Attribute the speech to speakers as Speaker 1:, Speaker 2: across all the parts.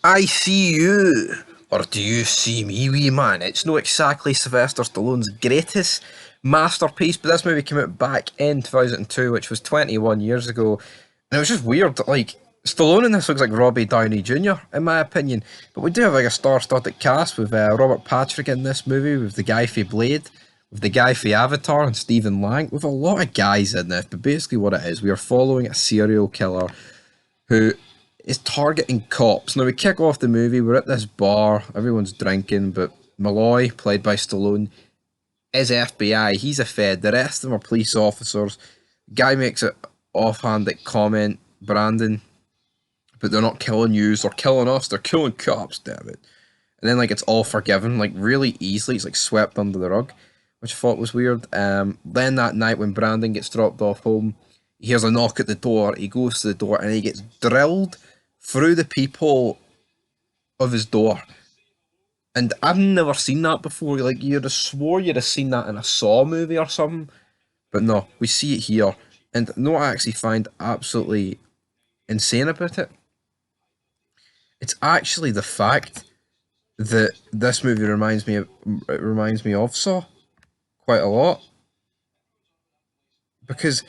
Speaker 1: I see you. Or do you see me, wee man? It's not exactly Sylvester Stallone's greatest masterpiece, but this movie came out back in 2002, which was 21 years ago. And it was just weird. Like, Stallone in this looks like Robbie Downey Jr., in my opinion. But we do have like a star-studded cast with Robert Patrick in this movie, with the guy for Blade, with the guy for Avatar, and Stephen Lang, with a lot of guys in this. But basically, what it is, we are following a serial killer who is targeting cops. Now we kick off the movie, we're at this bar, everyone's drinking, but Malloy, played by Stallone, is FBI, he's a Fed, the rest of them are police officers. Guy makes an offhanded comment, Brandon, but they're not killing you, they're killing us, they're killing cops, damn it. And then like it's all forgiven, like really easily, it's like swept under the rug, which I thought was weird. Then that night when Brandon gets dropped off home, he hears a knock at the door, he goes to the door and he gets drilled through the peephole of his door. And I've never seen that before. Like, you'd have swore you'd have seen that in a Saw movie or something. But no, we see it here. And no, I actually find absolutely insane about it. It's actually the fact that this movie reminds me of Saw quite a lot. Because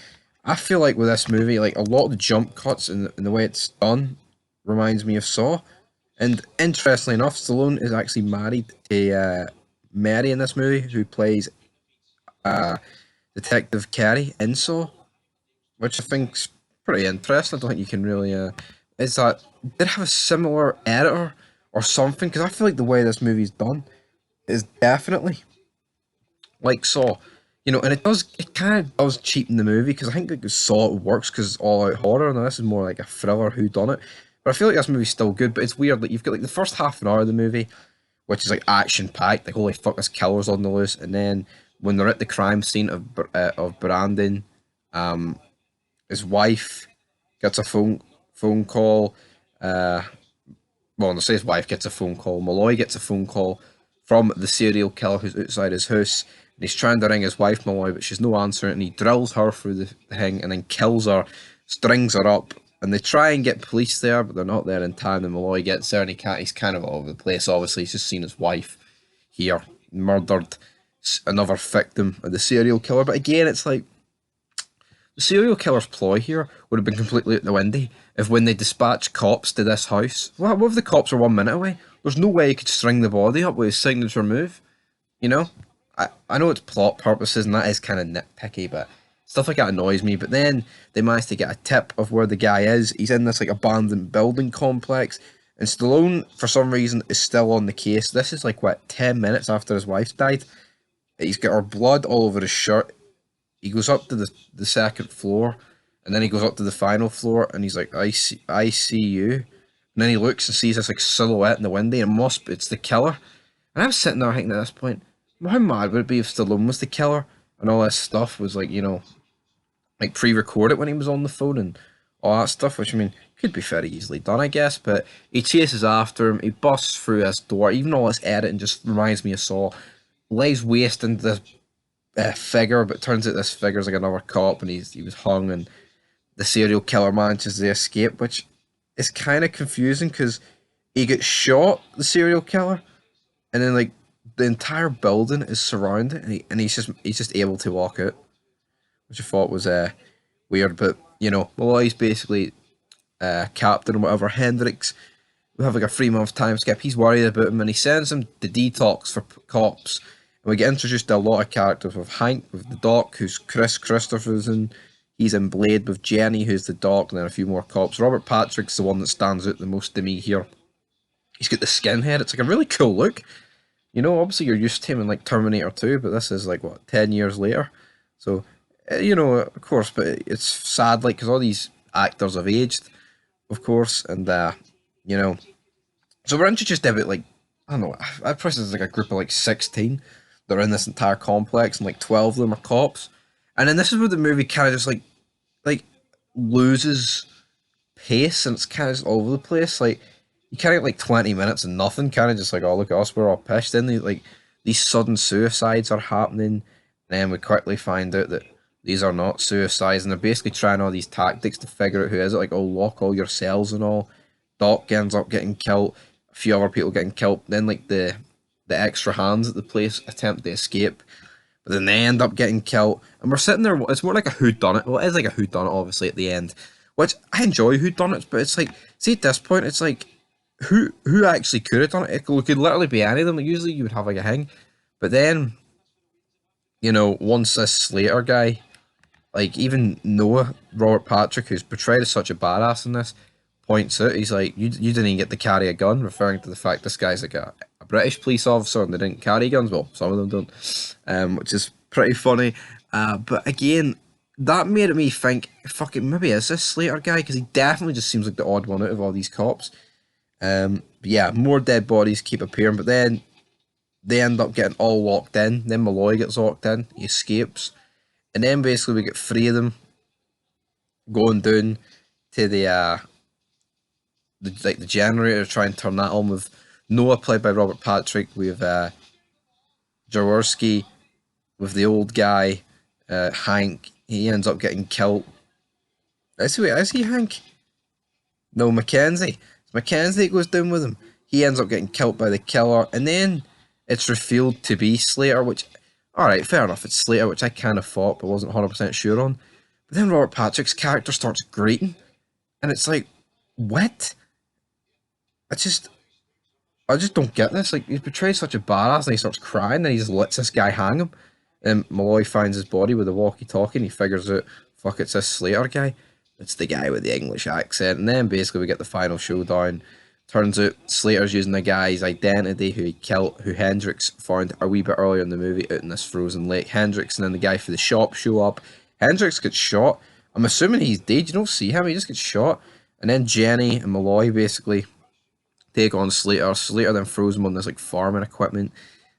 Speaker 1: I feel like with this movie, like a lot of the jump cuts and the way it's done reminds me of Saw. And interestingly enough, Stallone is actually married to Mary in this movie, who plays uh, Detective Carey in Saw, which I think's pretty interesting. I don't think you can really. Is that did it have a similar editor or something? Because I feel like the way this movie's done is definitely like Saw. You know, and it kind of does cheapen the movie because I think like Saw works because it's all out horror, and this is more like a thriller who done it. But I feel like this movie's still good, but it's weird. Like you've got like the first half an hour of the movie, which is like action packed, like holy fuck, this killer's on the loose, and then when they're at the crime scene of Brandon, um, his wife gets a phone call. Uh, well, no, say his wife gets a phone call. Malloy gets a phone call from the serial killer who's outside his house, and he's trying to ring his wife Malloy, but she's no answering, and he drills her through the thing and then kills her, strings her up, and they try and get police there, but they're not there in time. And Malloy gets there, and he's kind of all over the place. Obviously, he's just seen his wife here murdered, another victim of the serial killer. But again, it's like the serial killer's ploy here would have been completely out the window if when they dispatch cops to this house, what if the cops are 1 minute away? There's no way he could string the body up with his signature move, you know? I know it's plot purposes and that is kind of nitpicky, but stuff like that annoys me. But then they manage to get a tip of where the guy is. He's in this like abandoned building complex, and Stallone, for some reason, is still on the case. This is like what 10 minutes after his wife's died. He's got her blood all over his shirt. He goes up to the second floor, and then he goes up to the final floor, and he's like, I see you." And then he looks and sees this like silhouette in the window, and it's the killer. And I was sitting there thinking at this point, well, how mad would it be if Stallone was the killer and all this stuff was like, like pre-recorded when he was on the phone and all that stuff, which I mean could be very easily done, I guess. But he chases after him, he busts through this door. Even all this editing just reminds me of Saw. Lays waste into this figure, but turns out this figure's like another cop, and he was hung, and the serial killer manages to escape, which is kind of confusing because he gets shot, the serial killer, and then like the entire building is surrounded, and he's just able to walk out, which I thought was weird. But Malloy's basically captain or whatever. Hendrix, we have like a 3 month time skip. He's worried about him, and he sends him to detox for cops. And we get introduced to a lot of characters with Hank, with the Doc, who's Chris Christopherson. He's in Blade with Jenny, who's the Doc, and then a few more cops. Robert Patrick's the one that stands out the most to me here. He's got the skinhead. It's like a really cool look. Obviously you're used to him in like Terminator 2, but this is like what 10 years later. So, of course, but it's sad, like because all these actors have aged, of course, and you know, so we're introduced to about like I don't know. I press it's like a group of like 16 that are in this entire complex, and like 12 of them are cops. And then this is where the movie kind of just like loses pace, and it's kind of just all over the place. Like you kind of get like 20 minutes and nothing, kind of just like, oh look at us, we're all pissed. Then like these sudden suicides are happening, and then we quickly find out that these are not suicides, and they're basically trying all these tactics to figure out who is it. Like, oh, lock all your cells and all. Doc ends up getting killed, a few other people getting killed. Then like the extra hands at the place attempt to escape, but then they end up getting killed. And we're sitting there. It's more like a whodunit. Well, it is like a whodunit, obviously at the end, which I enjoy whodunits. But it's like, see at this point, it's like who actually could have done it? It could literally be any of them. Like, usually you would have like a hang, but then once this Slater guy, like even Noah, Robert Patrick, who's portrayed as such a badass in this, points out, he's like, you didn't even get to carry a gun, referring to the fact this guy's like a British police officer and they didn't carry guns. Well, some of them don't, which is pretty funny. But again, that made me think, fuck it, maybe is this Slater guy? Because he definitely just seems like the odd one out of all these cops. But yeah, more dead bodies keep appearing, but then they end up getting all locked in. Then Malloy gets locked in, he escapes, and then basically we get three of them going down to the generator to try and turn that on, with Noah played by Robert Patrick, with Jaworski, with the old guy, Hank. He ends up getting killed. Is he Hank? No, Mackenzie. It's Mackenzie that goes down with him. He ends up getting killed by the killer, and then it's revealed to be Slater, which, alright, fair enough, it's Slater, which I kind of thought but wasn't 100% sure on. But then Robert Patrick's character starts grating, and it's like, what? I just don't get this. Like, he's portrayed such a badass, and he starts crying, and he just lets this guy hang him. And Malloy finds his body with a walkie-talkie, and he figures out, fuck, it's this Slater guy. It's the guy with the English accent. And then basically we get the final showdown. Turns out Slater's using the guy's identity who he killed, who Hendrix found a wee bit earlier in the movie out in this frozen lake. Hendrix and then the guy for the shop show up. Hendrix gets shot. I'm assuming he's dead. You don't see him. He just gets shot. And then Jenny and Malloy basically take on Slater. Slater then throws him on this like farming equipment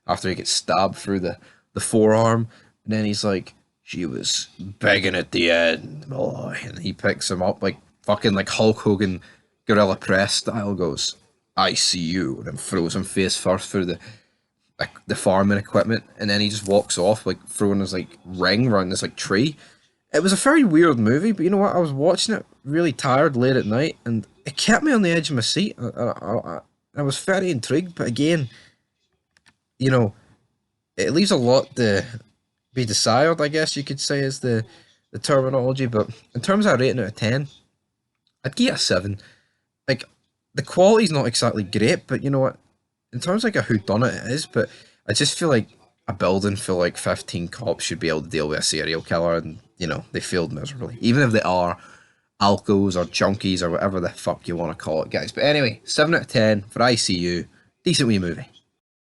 Speaker 1: after he gets stabbed through the forearm. And then he's like, she was begging at the end, Malloy. And he picks him up like fucking like Hulk Hogan Gorilla Press style, goes, I see you, and then throws him face first through the farming equipment, and then he just walks off like throwing his like ring around this like tree. It was a very weird movie, but you know what? I was watching it really tired late at night, and it kept me on the edge of my seat. I was very intrigued, but again, it leaves a lot to be desired, I guess you could say is the terminology. But in terms of a rating out of 10, I'd give it a 7. Like, the quality's not exactly great, but you know what? In terms of like a whodunit, it is, but I just feel like a building full like 15 cops should be able to deal with a serial killer, and they failed miserably. Even if they are alcos or junkies or whatever the fuck you want to call it, guys. But anyway, 7 out of 10 for ICU. Decent wee movie.